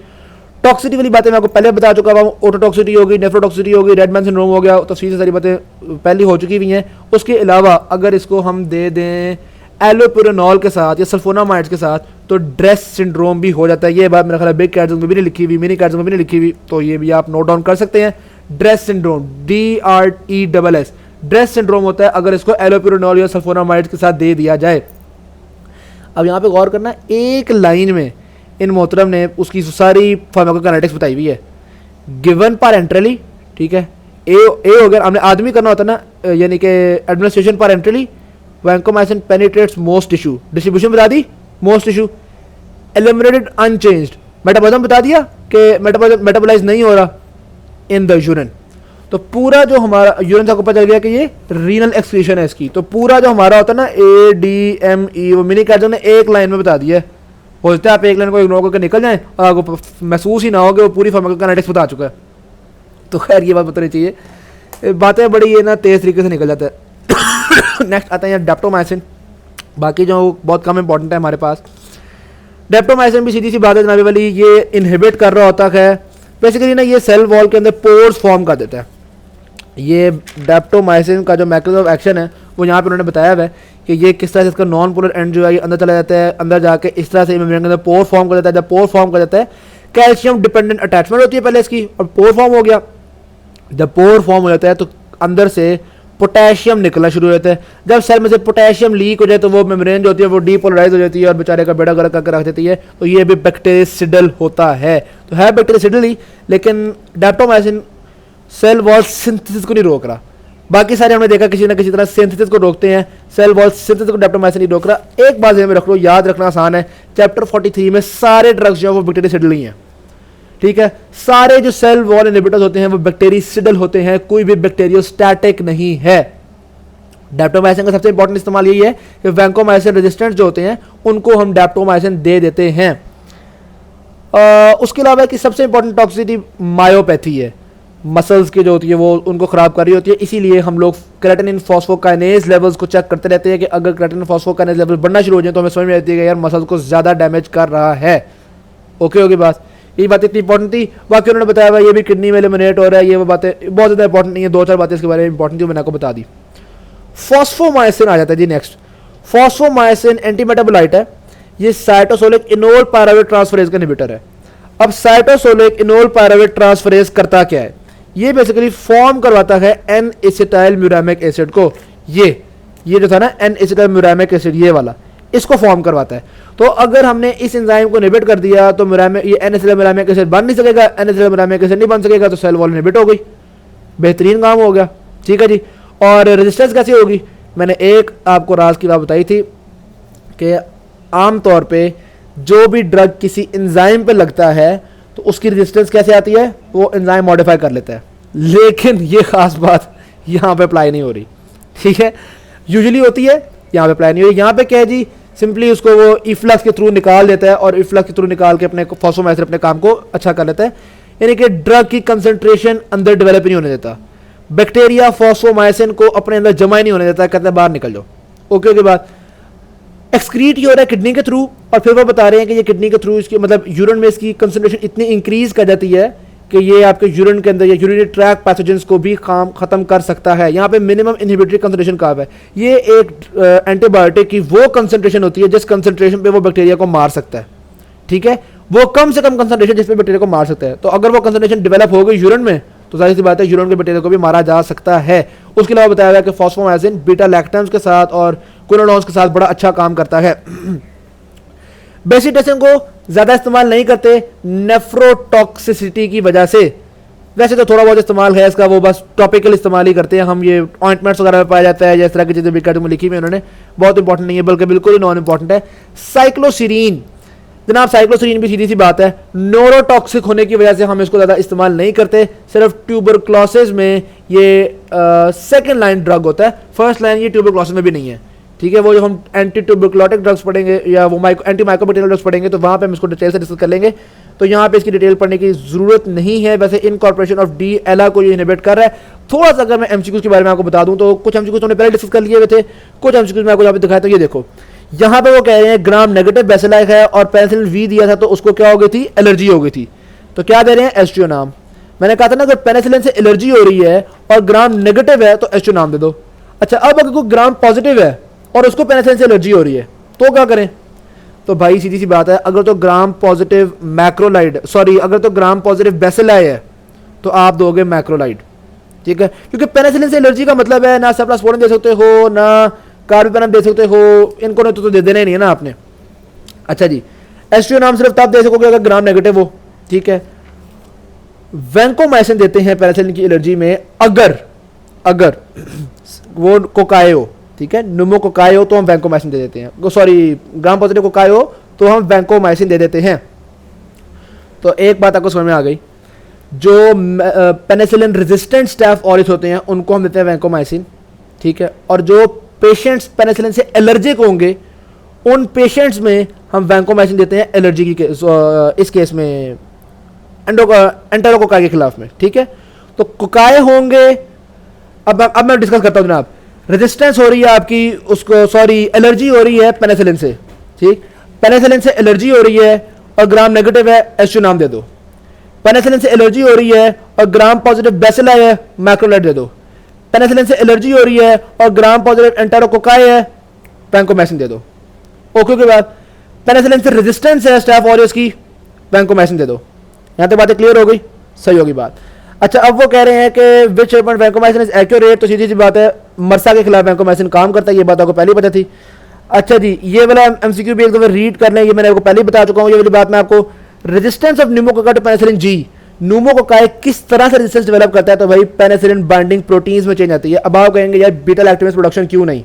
टॉक्सिटी वाली बातें मैं आपको पहले बता चुका हूँ, ओटोटॉक्सिटी होगी, नेफ्रोटॉक्सिटी होगी, रेडमैन सिंड्रोम हो गया, तफसील से सारी बातें पहले हो चुकी हुई हैं। उसके अलावा अगर इसको हम दे दें एलोपुरिनॉल के साथ या सल्फोनामाइड्स के साथ तो ड्रेस सिंड्रोम भी हो जाता है। ये बात मेरा ख्याल है बिग कैट्स में भी नहीं लिखी हुई, मिनी कैट्स में भी नहीं लिखी हुई, तो ये भी आप नोट डाउन कर सकते हैं। Dress syndrome DRESS dress syndrome होता है अगर इसको एलोपुरिनॉल या सल्फोनामाइड्स के साथ दे दिया जाए। अब यहाँ पे गौर करना, एक लाइन में इन मोहतरम ने उसकी सारी फार्माकोकाइनेटिक्स बताई हुई है। गिवन पैरेंटरली, ठीक है, ए हो गया, हमने आदमी करना होता ना, यानी कि administration parenterally, vancomycin penetrates most tissue, distribution बता दी most tissue, eliminated unchanged, metabolism बता दिया कि मेटाबोलाइज नहीं हो रहा इन द यूरिन। तो पूरा जो हमारा यूरिन से आपको पता चल गया कि ये रीनल एक्सक्रीशन है इसकी। तो पूरा जो हमारा होता है ना ADME, वो मिनी कैट्स ने एक लाइन में बता दिया है। हो सकता है आप एक लाइन को इग्नोर करके निकल जाएं और आपको महसूस ही ना हो कि वो पूरी फार्माकोकाइनेटिक्स बता चुका है। तो खैर ये बात बतानी चाहिए, बातें बड़ी ये ना तेज़ तरीके से निकल जाता है। नेक्स्ट आता है यहाँ डेप्टोमाइसिन, बाकी जो बहुत कम इंपॉर्टेंट है हमारे पास। डेप्टोमाइसिन भी सीधी सी बात है जनाबे वाली, ये इनहिबिट कर रहा होता है बेसिकली ना, ये सेल वॉल के अंदर पोर्स फॉर्म कर देता है। ये डेप्टोमाइसिन का जो मैकेनिज्म ऑफ एक्शन है वो यहाँ पे उन्होंने बताया हुआ है कि ये किस तरह से इसका नॉन पोलर एंड जो है ये अंदर चला जाता है, अंदर जाके इस तरह से मेम्ब्रेन के अंदर पोर फॉर्म कर देता है। जब पोर फॉर्म कर देता है कैल्शियम डिपेंडेंट अटैचमेंट होती है पहले इसकी, और पोर फॉर्म हो गया। जब पोर फॉर्म हो जाता है तो अंदर से पोटेशियम निकलना शुरू हो जाता है। जब सेल में से पोटेशियम लीक हो जाए तो वो मेम्ब्रेन जो होती है वो डीपोलराइज हो जाती है और बेचारे का बेड़ा गर्क करके रख देती है। तो ये भी बैक्टीरियसिडल होता है, तो है बैक्टीरियसिडल ही, लेकिन डेप्टोमाइसिन सेल वॉल सिंथेसिस को नहीं रोक रहा। बाकी सारे हमने देखा किसी ना किसी तरह सिंथेसिस को रोकते हैं, सेल वॉल सिंथेसिस को डेप्टोमाइसिन नहीं रोक रहा। एक बात ध्यान में रख लो, याद रखना आसान है, चैप्टर 43 में सारे ड्रग्स जो है वो बैक्टीरियसिडल ही हैं, ठीक है। सारे जो सेल वॉल इनहिबिटर्स होते हैं वो बैक्टीरियसिडल होते हैं, कोई भी बैक्टीरियोस्टैटिक नहीं है। डेप्टोमाइसिन का सबसे इंपॉर्टेंट इस्तेमाल यही है कि वैंकोमाइसिन रेजिस्टेंट जो होते हैं उनको हम डेप्टोमाइसिन दे देते हैं। उसके अलावा कि सबसे इंपॉर्टेंट टॉक्सिसिटी मायोपैथी है, मसल्स की जो होती है वो उनको खराब कर रही होती है। इसीलिए हम लोग क्रेटिनिन फॉस्फोकाइनेज लेवल्स को चेक करते रहते हैं कि अगर क्रेटिनिन फॉस्फोकाइनेज लेवल बढ़ना शुरू हो जाए तो हमें समझ में आती है कि यार मसल्स को ज़्यादा डैमेज कर रहा है। ओके होगी बात, ये बात इतनी इंपॉर्टेंट थी। बाकी उन्होंने बताया हुआ ये भी किडनी में एलिमिनेट हो रहा है, ये वो बातें बहुत ज़्यादा इंपॉर्टेंट नहीं है, दो चार बातें इसके बारे में इंपॉर्टेंट थी मैंने आपको बता दी। फॉस्फोमाइसिन आ जाता है जी नेक्स्ट। फॉस्फोमाइसिन एंटीमेटाबोलाइट है, ये साइटोसोलिक इनोल पायरावेट ट्रांसफरेज का इनहिबिटर है। अब साइटोसोलिक इनोल पायरुवेट ट्रांसफरेज करता क्या है? ये बेसिकली फॉर्म करवाता है एन एसिटाइल म्यूरामिक एसिड को। ये जो था ना एन एसिटाइल म्यूरामिक एसिड, ये वाला, इसको फॉर्म करवाता है। तो अगर हमने इस एंजाइम को इनहिबिट कर दिया तो ये एन एसिटाइल म्यूरामिक एसिड बन नहीं सकेगा, एन एसिटाइल म्यूरामिक एसिड नहीं बन सकेगा तो सेल वॉल इनहिबिट हो गई, बेहतरीन काम हो गया। ठीक है जी। और रेजिस्टेंस कैसी होगी? मैंने एक आपको राज की बात बताई थी कि आमतौर पे जो भी ड्रग किसी एंजाइम पे लगता है तो उसकी रेजिस्टेंस कैसे आती है? वो एंजाइम मॉडिफाई कर लेता है। लेकिन ये खास बात यहाँ पे अप्लाई नहीं हो रही। ठीक है, यूजुअली होती है, यहाँ पे अप्लाई नहीं हो रही। यहाँ पे क्या है जी, सिंपली उसको वो इफ्लक्स के थ्रू निकाल देता है और इफ्लक्स के थ्रू निकाल के अपने फॉस्फोमाइसिन अपने काम को अच्छा कर लेता है, यानी कि ड्रग की कंसंट्रेशन अंदर डेवलप नहीं होने देता। बैक्टीरिया फॉस्फोमाइसिन को अपने अंदर जमा ही नहीं होने देता, कहते हैं बाहर निकल जाओ। ओके के बाद एक्सक्रीट हो रहा है किडनी के थ्रू, और फिर वो बता रहे हैं कि ये किडनी के थ्रू इसकी मतलब यूरिन में इसकी कंसंट्रेशन इतनी इंक्रीज कर जाती है कि ये आपके यूरिन के अंदर या यूरिनरी ट्रैक पैथोजेंस को भी काम खत्म कर सकता है। यहाँ पे मिनिमम इनहिबिटरी कंसंट्रेशन कहाँ है? ये एक एंटीबायोटिक की वो कंसंट्रेशन होती है जिस कंसंट्रेशन पे वो बैक्टीरिया को मार सकता है। ठीक है, वो कम से कम कंसंट्रेशन जिसपे बैक्टीरिया को मार सकता है। तो अगर वो कंसंट्रेशन डेवलप हो गई यूरिन में तो जाहिर सी बात है यूरिन के बैक्टीरिया को भी मारा जा सकता है। उसके अलावा बताया गया कि फॉस्फोमाइसिन बीटा लैक्टम्स के साथ और क्विनोलॉन्स के साथ बड़ा अच्छा काम करता है। बेसिटेशन को ज्यादा इस्तेमाल नहीं करते नेफ्रोटॉक्सिसिटी की वजह से। वैसे तो थोड़ा बहुत इस्तेमाल है इसका, वो बस टॉपिकल इस्तेमाल ही करते हैं हम। ये ऑइंटमेंट्स वगैरह में पाया जाता है, जिस तरह की चीजें बिकाट में लिखी हुई उन्होंने, बहुत इंपॉर्टेंट नहीं है बल्कि बिल्कुल ही नॉन इंपॉर्टेंट है। साइक्लोसिरीन, जनाब साइक्लोसिरीन भी सीधी सी बात है, न्यूरोटॉक्सिक होने की वजह से हम इसको ज़्यादा इस्तेमाल नहीं करते। सिर्फ ट्यूबरक्लोसिस में ये सेकंड लाइन ड्रग होता है, फर्स्ट लाइन ये ट्यूबरक्लोसिस में भी नहीं है। ठीक है, वो जो हम एंटी ट्यूबरक्लोटिक ड्रग्स पढ़ेंगे या वो एंटी माइक्रोबैक्टीरियल ड्रग्स पढ़ेंगे तो वहाँ पे हम इसको डिटेल से डिस्कस कर लेंगे, तो यहाँ पे इसकी डिटेल पढ़ने की जरूरत नहीं है। वैसे इनकॉर्पोरेशन ऑफ डी एला को ये इनहिबिट कर रहा है। थोड़ा सा अगर मैं एमसीक्यूज के बारे में आपको बता दूँ तो कुछ एमसीक्यूज हमने पहले डिस्कस कर लिए हुए थे, कुछ एमसीक्यूज मैं आपको यहाँ पे दिखाया। तो ये देखो, यहाँ पे वो कह रहे हैं ग्राम नेगेटिव बेसिलस है और पेनिसिलिन वी दिया था तो उसको क्या हो गई थी? एलर्जी हो गई थी। तो क्या दे रहे हैं? एस्ट्रियो नाम। मैंने कहा था ना अगर पेनिसिलिन से एलर्जी हो रही है और ग्राम नेगेटिव है तो एस्ट्रियो नाम दे दो। अच्छा, अब अगर कोई ग्राम पॉजिटिव है और उसको पेनिसिलिन से एलर्जी हो रही है तो क्या करें? तो भाई सीधी सी बात है, अगर तो ग्राम पॉजिटिव मैक्रोलाइड अगर तो ग्राम पॉजिटिव बेसिलाई है तो आप दोगे मैक्रोलाइड। ठीक है, क्योंकि पेनिसिलिन से एलर्जी का मतलब है ना सेफ्लास्पोडिन दे सकते हो ना कार्बापेनम दे सकते हो, इनको नहीं तो दे देना ही नहीं है ना आपने। अच्छा जी, एस्ट्रियो नाम सिर्फ तब दे सकोगे अगर ग्राम नेगेटिव हो। ठीक है, वैंकोमाइसिन देते हैं पेनिसिलिन की एलर्जी में अगर वो कोकाए हो। ठीक है, न्यूमोकोकाई हो तो हम वैंकोमाइसिन दे देते हैं, ग्राम पॉजिटिव कोकाई हो तो हम वैंकोमाइसिन दे देते हैं। तो एक बात आपको समझ में आ गई, जो पेनिसिलिन रेजिस्टेंट स्टाफ ऑरिस होते हैं उनको हम देते हैं वैंकोमाइसिन। ठीक है, और जो पेशेंट्स पेनिसिलिन से एलर्जिक होंगे उन पेशेंट्स में हम वैंकोमाइसिन देते हैं एलर्जी की इस केस में एंटेरोकोकाई के खिलाफ में। ठीक है, तो कोकाई होंगे। अब मैं डिस्कस करता हूं जनाब, रेजिस्टेंस हो रही है आपकी उसको एलर्जी हो रही है पेनिसिलिन से। ठीक, पेनिसिलिन से एलर्जी हो रही है और ग्राम नेगेटिव है, एस्ट्रियो नाम दे दो। पेनिसिलिन से एलर्जी हो रही है और ग्राम पॉजिटिव बेसिलाई है, मैक्रोलाइड दे दो। पेनिसिलिन से एलर्जी हो रही है और ग्राम पॉजिटिव एंटेरोकोकाई है, वैंकोमाइसिन दे दो। ओके के बाद पेनिसिलिन से रेजिस्टेंस है स्टाफ ऑरियस की, वैंकोमाइसिन दे दो। यहां तक बातें क्लियर हो गई? सही होगी बात। अच्छा, अब वो कह रहे हैं कि विच ट्रीटमेंट वैंकोमाइसिन इज एक्यूरेट, तो सीधी सी बात है मरसा के खिलाफ वैंकोमाइसिन काम करता है, ये बात आपको पहले ही पता थी। अच्छा जी, ये वाला एमसीक्यू भी एक दफा रीड कर लें, ये मैंने आपको पहले ही बता चुका हूँ। ये वाली बात मैं आपको, resistance of pneumococci to penicillin जी, न्यूमोकोकाई किस तरह से रेजिस्टेंस डेवलप करता है? तो भाई पेनिसिलिन बाइंडिंग प्रोटीन्स में चेंज आती है। अब आप कहेंगे यार बीटा लैक्टमेज प्रोडक्शन क्यों नहीं?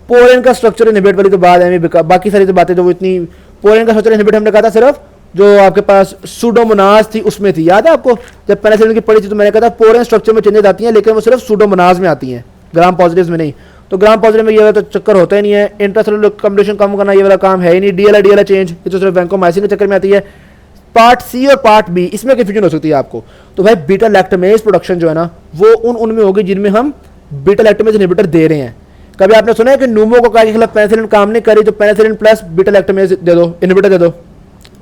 पोरेन का स्ट्रक्चर इनहिबिट वाली तो बात है, बाकी सारी तो बातें जो इतनी, पोरेन का स्ट्रक्चर इनहिबिट हमने कहा था सिर्फ जो आपके पास सूडोमोनाज थी उसमें थी, याद है आपको? जब पेनिसिलिन की पढ़ी थी तो मैंने कहा था पोरेन स्ट्रक्चर में चेंजेस आती हैं लेकिन वो सिर्फ सूडोमोनाज में आती हैं, ग्राम पॉजिटिव में नहीं। तो ग्राम पॉजिटिव में ये वाला तो चक्कर होता ही नहीं है, इंट्रासेलुलर कम्युनिकेशन कम करना ये वाला काम है ही नहीं, डीएलआई चेंज ये तो सिर्फ वैंकोमाइसिन के चक्कर में आती है। पार्ट सी और पार्ट बी, इसमें कंफ्यूजन हो सकती है आपको। तो भाई बीटा लैक्टमेज प्रोडक्शन जो है ना वो उनमें होगी जिनमें हम बीटा लैक्टमेज इनहिबिटर दे रहे हैं। कभी आपने सुना है कि न्यूमोकोकाई के खिलाफ पेनिसिलिन काम नहीं करी तो पेनिसिलिन प्लस बीटा लैक्टमेज दे दो, इनहिबिटर दे दो?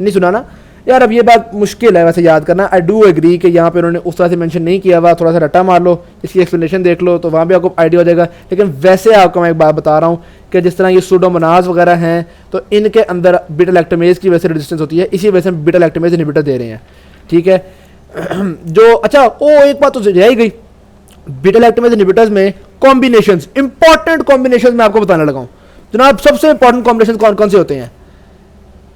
नहीं सुना ना। यार अब ये बात मुश्किल है वैसे याद करना। आई डू एग्री कि यहाँ पे उन्होंने उस तरह से मेंशन नहीं किया हुआ, थोड़ा सा रट्टा मार लो, इसकी एक्सप्लेनेशन देख लो तो वहाँ भी आपको आइडिया हो जाएगा। लेकिन वैसे आपको मैं एक बात बता रहा हूँ कि जिस तरह ये सूडोमोनास वगैरह हैं तो इनके अंदर बीटा लैक्टमेज की वजह से रेजिस्टेंस होती है, इसी वजह से हम बीटा लैक्टमेज इनहिबिटर दे रहे हैं, ठीक है। जो अच्छा एक बात तो रह ही गई, बीटा लैक्टमेज इनहिबिटर्स में कॉम्बिनेशंस, इंपॉर्टेंट कॉम्बिनेशंस मैं आपको बताने लगा हूँ जनाब। सबसे इंपॉर्टेंट कॉम्बिनेशन कौन कौन से होते हैं?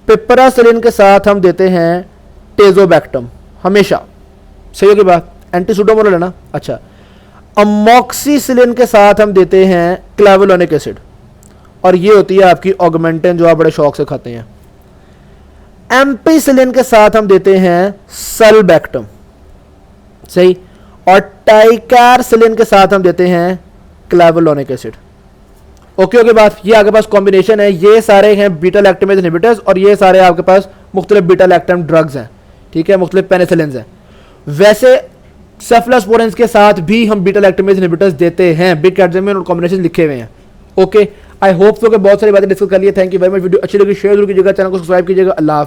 पिपरासिलिन के साथ हम देते हैं टेजोबैक्टम, हमेशा, सही होगी बात, एंटी सूडोमोनल है ना। अच्छा, अमोक्सिसिलिन के साथ हम देते हैं क्लेवुलोनिक एसिड, और ये होती है आपकी ऑगमेंटिन जो आप बड़े शौक से खाते हैं। एम्पिसिलिन के साथ हम देते हैं सल्बैक्टम, सही, और टाइकारसिलिन के साथ हम देते हैं क्लेवुलोनिक एसिड। ओके बात, ये आपके पास कॉम्बिनेशन है, ये सारे हैं बीटा लैक्टमेज इनहिबिटर्स और ये सारे आपके पास मुख्तलिफ बीटा लैक्टम ड्रग्स हैं, ठीक है, मुख्तलिफ पेनिसिलिन्स हैं। वैसे सेफलोस्पोरिन्स के साथ भी हम बीटा लैक्टमेज इनहिबिटर्स देते हैं, बिग एग्जाम में कॉम्बिनेशन लिखे हुए हैं। ओके, आई होप सो कि बहुत सारी बातें डिस्कस कर लिए। Thank you very much. Video अच्छी लगी शेयर जरूर कीजिएगा, चैनल को सब्सक्राइब कीजिएगा। अल्लाह।